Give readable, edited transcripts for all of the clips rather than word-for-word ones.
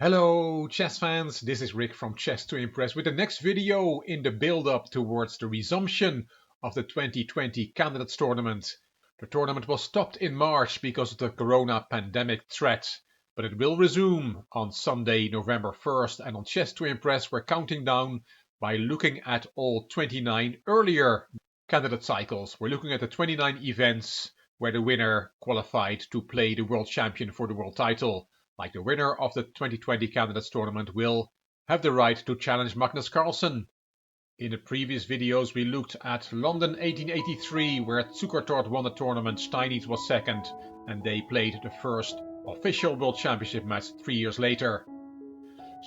Hello chess fans, this is Rick from Chess to Impress with the next video in the build-up towards the resumption of the 2020 Candidates Tournament. The tournament was stopped in March because of the corona pandemic threat, but it will resume on Sunday, November 1st, and on Chess to Impress we're counting down by looking at all 29 earlier candidate cycles. We're looking at the 29 events where the winner qualified to play the world champion for the world title. Like the winner of the 2020 Candidates Tournament will have the right to challenge Magnus Carlsen. In the previous videos we looked at London 1883 where Zukertort won the tournament, Steinitz was second, and they played the first official World Championship match 3 years later.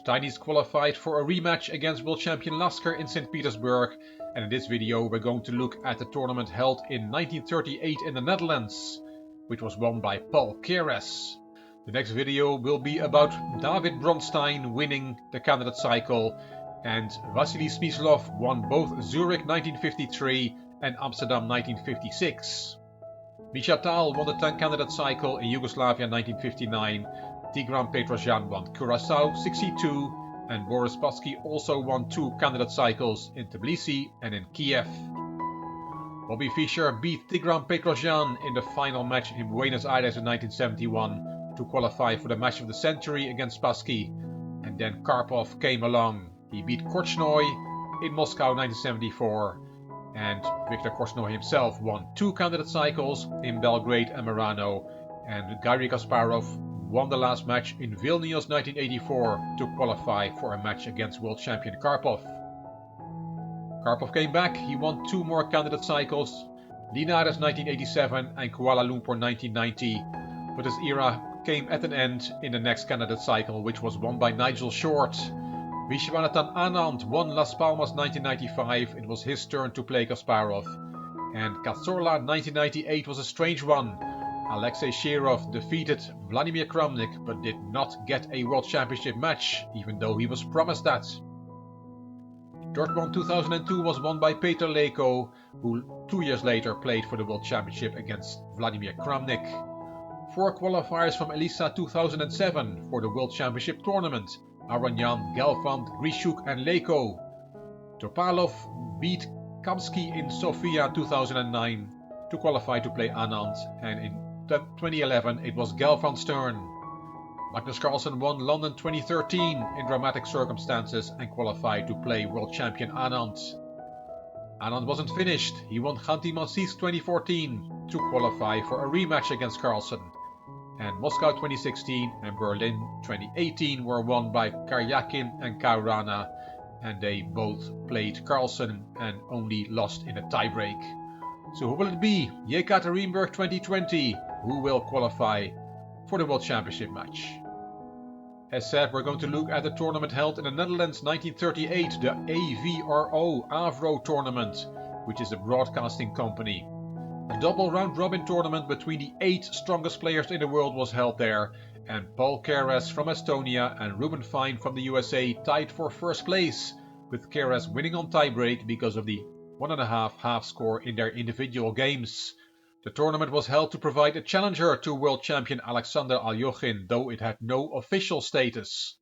Steinitz qualified for a rematch against world champion Lasker in St. Petersburg, and in this video we're going to look at the tournament held in 1938 in the Netherlands, which was won by Paul Keres. The next video will be about David Bronstein winning the candidate cycle, and Vasily Smyslov won both Zurich 1953 and Amsterdam 1956. Misha Tal won the candidate cycle in Yugoslavia 1959, Tigran Petrosyan won Curaçao 62, and Boris Spassky also won 2 candidate cycles in Tbilisi and in Kiev. Bobby Fischer beat Tigran Petrosyan in the final match in Buenos Aires in 1971 to qualify for the match of the century against Spassky, and then Karpov came along. He beat Korchnoi in Moscow 1974, and Viktor Korchnoi himself won 2 candidate cycles in Belgrade and Merano, and Garry Kasparov won the last match in Vilnius 1984 to qualify for a match against world champion Karpov. Karpov came back, he won 2 more candidate cycles, Linares 1987 and Kuala Lumpur 1990, but his era came at an end in the next candidate cycle, which was won by Nigel Short. Vishwanathan Anand won Las Palmas 1995, it was his turn to play Kasparov. And Cazorla 1998 was a strange one. Alexei Shirov defeated Vladimir Kramnik but did not get a World Championship match, even though he was promised that. Dortmund 2002 was won by Peter Leko, who 2 years later played for the World Championship against Vladimir Kramnik. 4 qualifiers from Elisa 2007 for the World Championship Tournament: Aranyan, Gelfand, Grishuk and Leko. Topalov beat Kamsky in Sofia 2009 to qualify to play Anand, and in 2011 it was Gelfand's turn. Magnus Carlsen won London 2013 in dramatic circumstances and qualified to play world champion Anand. Anand wasn't finished, he won Khanty-Mansiysk 2014 to qualify for a rematch against Carlsen. And Moscow 2016 and Berlin 2018 were won by Karyakin and Kaurana, and they both played Carlsen and only lost in a tiebreak. So who will it be? Yekaterinburg 2020, who will qualify for the World Championship match? As said, we're going to look at the tournament held in the Netherlands 1938, the AVRO Avro tournament, which is a broadcasting company. A double round-robin tournament between the 8 strongest players in the world was held there, and Paul Keres from Estonia and Ruben Fine from the USA tied for first place, with Keres winning on tiebreak because of the 1.5 half score in their individual games. The tournament was held to provide a challenger to world champion Alexander Alyoshin, though it had no official status.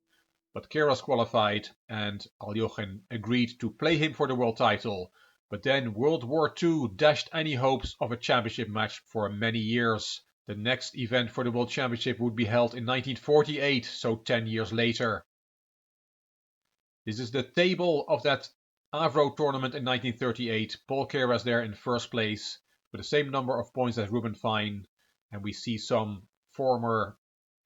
But Keres qualified, and Alyoshin agreed to play him for the world title. But then World War II dashed any hopes of a championship match for many years. The next event for the World Championship would be held in 1948, so 10 years later. This is the table of that Avro tournament in 1938. Paul Keres there in first place with the same number of points as Ruben Fine. And we see some former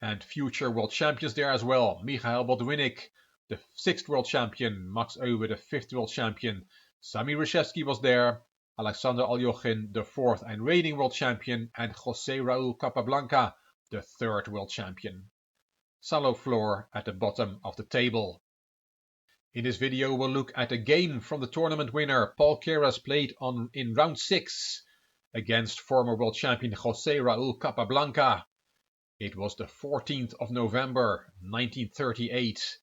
and future world champions there as well. Michael Botwinnik, the 6th world champion. Max Euwe, the 5th world champion. Sami Reshevsky was there, Alexander Alyoshin, the 4th and reigning world champion, and José Raúl Capablanca, the 3rd world champion. Salo floor at the bottom of the table. In this video we'll look at a game from the tournament winner. Paul Keres played in round 6 against former world champion José Raúl Capablanca. It was the 14th of November 1938.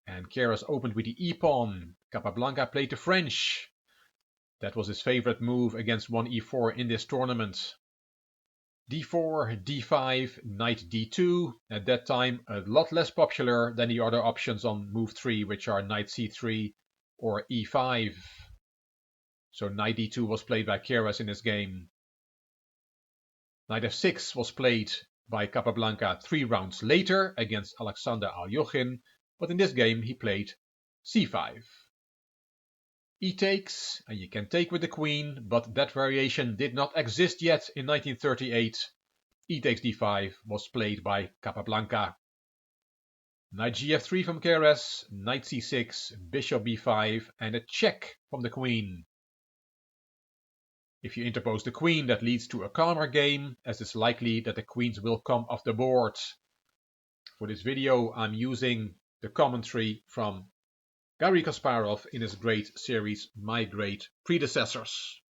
And Keres opened with the e-pawn. Capablanca played the French. That was his favorite move against 1 e4 in this tournament. d4, d5, knight d2, at that time a lot less popular than the other options on move 3, which are knight c3 or e5. So knight d2 was played by Keres in this game. Knight f6 was played by Capablanca 3 rounds later against Alexander Aljochin, but in this game he played c5. E takes, and you can take with the queen, but that variation did not exist yet in 1938. E takes d5 was played by Capablanca. Knight gf3 from Keres, knight c6, bishop b5, and a check from the queen. If you interpose the queen, that leads to a calmer game, as it's likely that the queens will come off the board. For this video, I'm using the commentary from Garry Kasparov in his great series My Great Predecessors.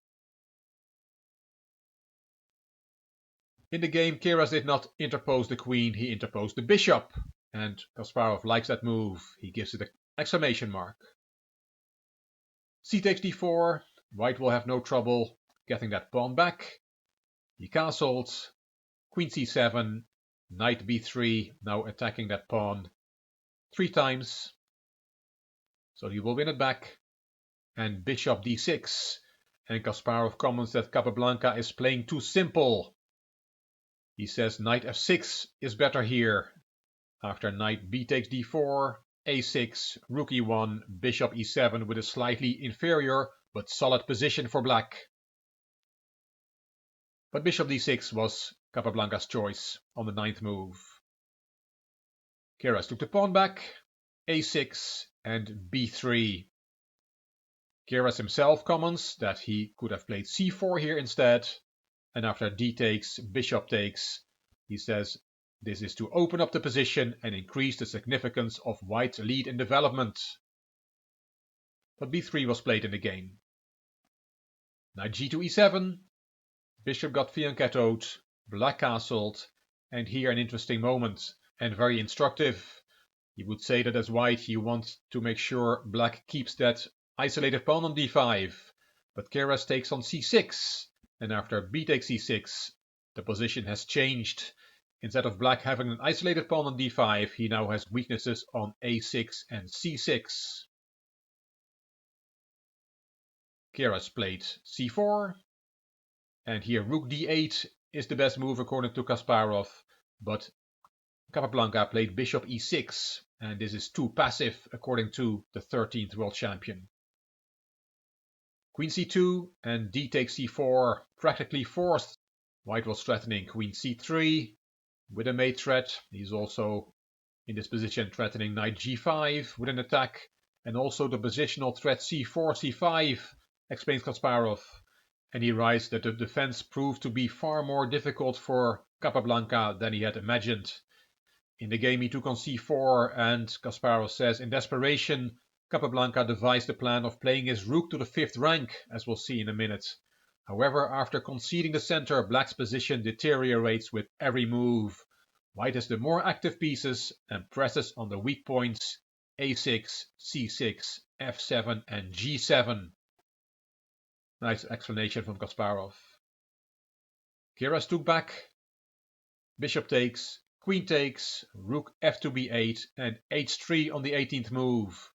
In the game, Keres did not interpose the queen, he interposed the bishop, and Kasparov likes that move. He gives it an exclamation mark. C takes d4, white will have no trouble getting that pawn back. He castled, queen c7, knight b3, now attacking that pawn 3 times. So he will win it back. And bishop d6. And Kasparov comments that Capablanca is playing too simple. He says knight f6 is better here. After knight b takes d4, a6, rook e1, bishop e7 with a slightly inferior but solid position for black. But bishop d6 was Capablanca's choice on the 9th move. Keres took the pawn back, a6 and b3. Keres himself comments that he could have played c4 here instead, and after d takes, bishop takes, he says this is to open up the position and increase the significance of white's lead in development. But b3 was played in the game. Knight g to e7, bishop got fianchettoed, black castled, and here an interesting moment and very instructive. He would say that as white he wants to make sure black keeps that isolated pawn on d5, but Keres takes on c6, and after b takes c6, the position has changed. Instead of black having an isolated pawn on d5, he now has weaknesses on a6 and c6. Keres played c4, and here rook d8 is the best move according to Kasparov, but Capablanca played bishop e6, and this is too passive according to the 13th world champion. Queen c2 and d takes c4 practically forced. White was threatening queen c3 with a mate threat. He's also in this position threatening knight g5 with an attack, and also the positional threat c4, c5, explains Kasparov. And he writes that the defense proved to be far more difficult for Capablanca than he had imagined. In the game he took on c4, and Kasparov says in desperation Capablanca devised the plan of playing his rook to the 5th rank, as we'll see in a minute. However, after conceding the center, black's position deteriorates with every move. White has the more active pieces and presses on the weak points a6, c6, f7 and g7. Nice explanation from Kasparov. Keres took back, bishop takes, queen takes, rook f2 b8 and h3 on the 18th move.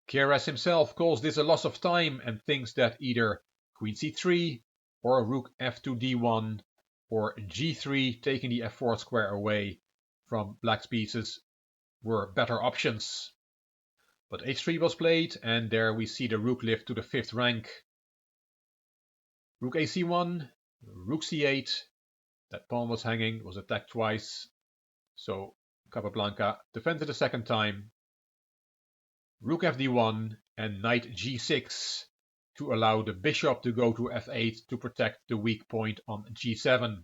Keres himself calls this a loss of time and thinks that either queen c3 or rook f2 d1 or g3 taking the f4 square away from black's pieces were better options. But h3 was played, and there we see the rook lift to the 5th rank. Rook ac1, rook c8, that pawn was hanging, was attacked twice, so Capablanca defended a second time. Rook fd1 and knight g6 to allow the bishop to go to f8 to protect the weak point on g7.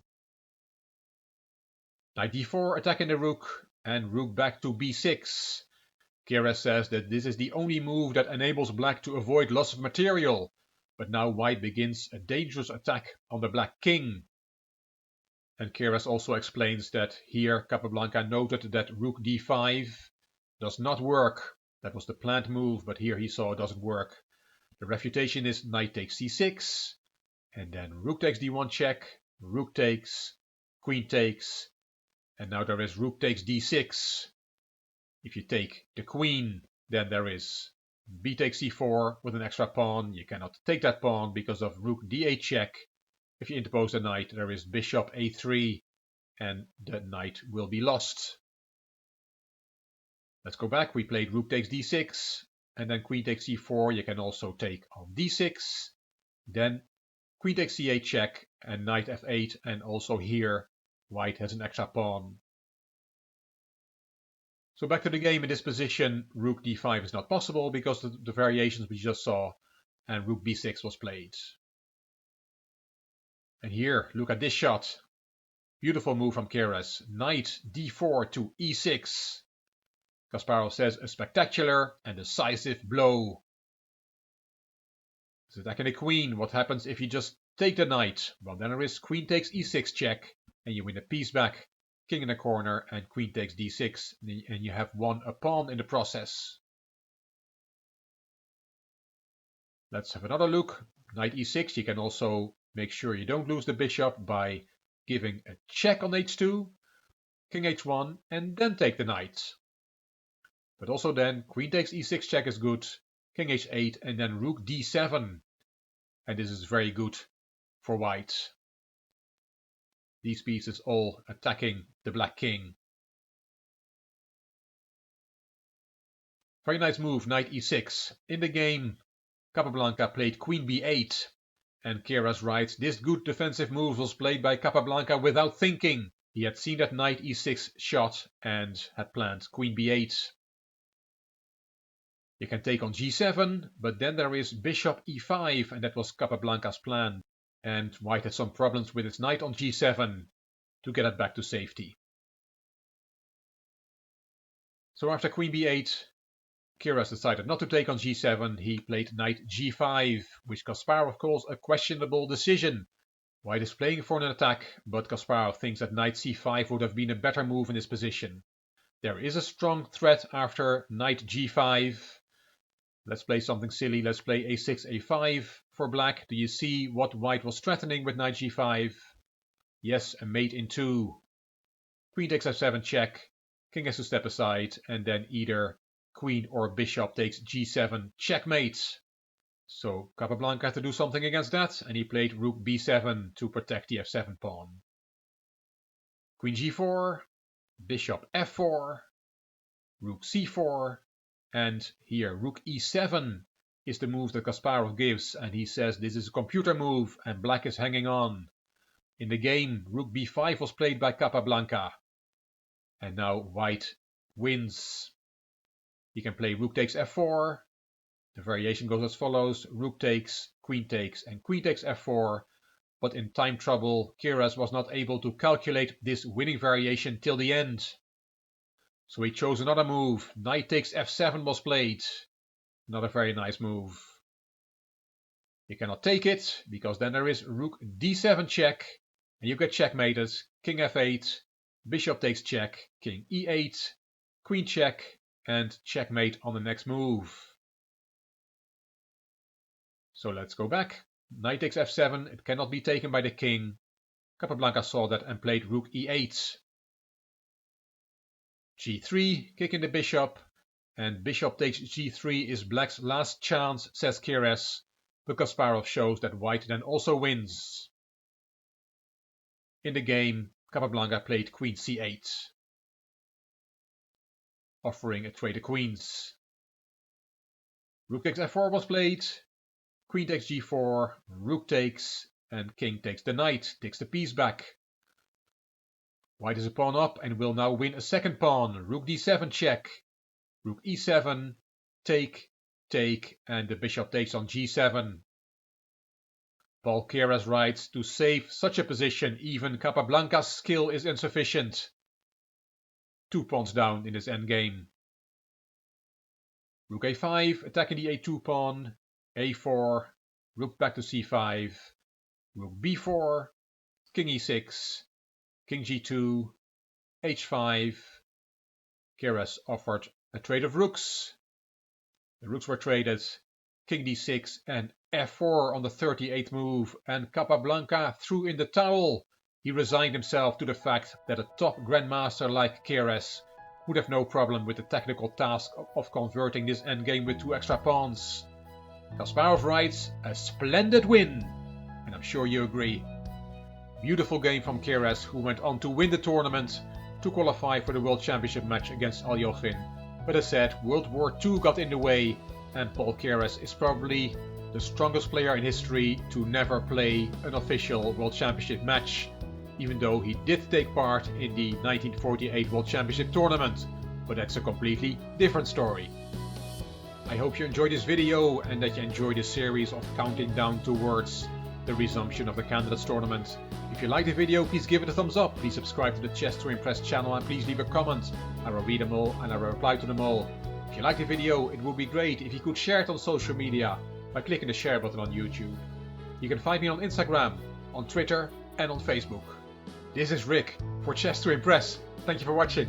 Knight d4 attacking the rook, and rook back to b6. Keres says that this is the only move that enables black to avoid loss of material, but now white begins a dangerous attack on the black king. And Keres also explains that here Capablanca noted that rook d5 does not work. That was the planned move, but here he saw it doesn't work. The refutation is knight takes c6, and then rook takes d1 check, rook takes, queen takes, and now there is rook takes d6. If you take the queen, then there is b takes c4 with an extra pawn. You cannot take that pawn because of rook d8 check. If you interpose the knight, there is bishop a3, and the knight will be lost. Let's go back. We played rook takes d6, and then queen takes c4. You can also take on d6. Then queen takes c8 check, and knight f8, and also here white has an extra pawn. So back to the game. In this position, rook d5 is not possible because of the variations we just saw, and rook b6 was played. And here, look at this shot. Beautiful move from Keres. Knight d4 to e6. Kasparov says a spectacular and decisive blow. He's attacking the queen. What happens if you just take the knight? Well, then there is queen takes e6 check, and you win a piece back. King in the corner, and queen takes d6, and you have won a pawn in the process. Let's have another look. Knight e6. You can also make sure you don't lose the bishop by giving a check on h2, king h1, and then take the knight. But also then queen takes e6 check is good, king h8, and then rook d7. And this is very good for white. These pieces all attacking the black king. Very nice move, knight e6. In the game, Capablanca played queen b8. And Keres writes, this good defensive move was played by Capablanca without thinking. He had seen that knight e6 shot and had planned queen b8. You can take on g7, but then there is bishop e5, and that was Capablanca's plan. And white had some problems with its knight on g7 to get it back to safety. So after queen b8, Keres decided not to take on g7. He played knight g5, which Kasparov calls a questionable decision. White is playing for an attack, but Kasparov thinks that knight c5 would have been a better move in this position. There is a strong threat after knight g5. Let's play something silly. Let's play a6, a5 for black. Do you see what white was threatening with knight g5? Yes, a mate in 2. Queen takes f7 check. King has to step aside, and then either queen or bishop takes g7 checkmate. So Capablanca had to do something against that, and he played rook b7 to protect the f7 pawn. Queen g4, bishop f4, rook c4, and here rook e7 is the move that Kasparov gives, and he says this is a computer move and black is hanging on. In the game, rook b5 was played by Capablanca, and now white wins. He can play rook takes f4. The variation goes as follows: rook takes, and queen takes f4. But in time trouble, Keres was not able to calculate this winning variation till the end. So he chose another move. Knight takes f7 was played. Not a very nice move. You cannot take it, because then there is rook d7 check, and you get checkmated. King f8, bishop takes check, king e8, queen check, and checkmate on the next move. So let's go back. Knight takes f7, it cannot be taken by the king. Capablanca saw that and played rook e8. g3, kicking the bishop, and bishop takes g3 is black's last chance, says Keres, but Kasparov shows that white then also wins. In the game, Capablanca played queen c8, offering a trade of queens. Rook takes f4 was played, queen takes g4, rook takes, and king takes the knight, takes the piece back. White is a pawn up and will now win a second pawn. Rook d7 check, rook e7, take, and the bishop takes on g7. Paul Keres writes, to save such a position, even Capablanca's skill is insufficient. 2 pawns down in this endgame. Rook a5, attacking the a2 pawn, a4, rook back to c5, rook b4, king e6, king g2, h5. Keres offered a trade of rooks. The rooks were traded, king d6 and f4 on the 38th move, and Capablanca threw in the towel. He resigned himself to the fact that a top grandmaster like Keres would have no problem with the technical task of converting this endgame with 2 extra pawns. Kasparov writes, a splendid win, and I'm sure you agree. Beautiful game from Keres, who went on to win the tournament to qualify for the World Championship match against Aljochin. But as said, World War II got in the way, and Paul Keres is probably the strongest player in history to never play an official World Championship match, even though he did take part in the 1948 World Championship tournament, but that's a completely different story. I hope you enjoyed this video and that you enjoyed this series of counting down towards the resumption of the Candidates Tournament. If you liked the video, please give it a thumbs up, please subscribe to the Chess to Impress channel, and please leave a comment. I will read them all and I will reply to them all. If you liked the video, it would be great if you could share it on social media by clicking the share button on YouTube. You can find me on Instagram, on Twitter and on Facebook. This is Rick for Chess to Impress. Thank you for watching.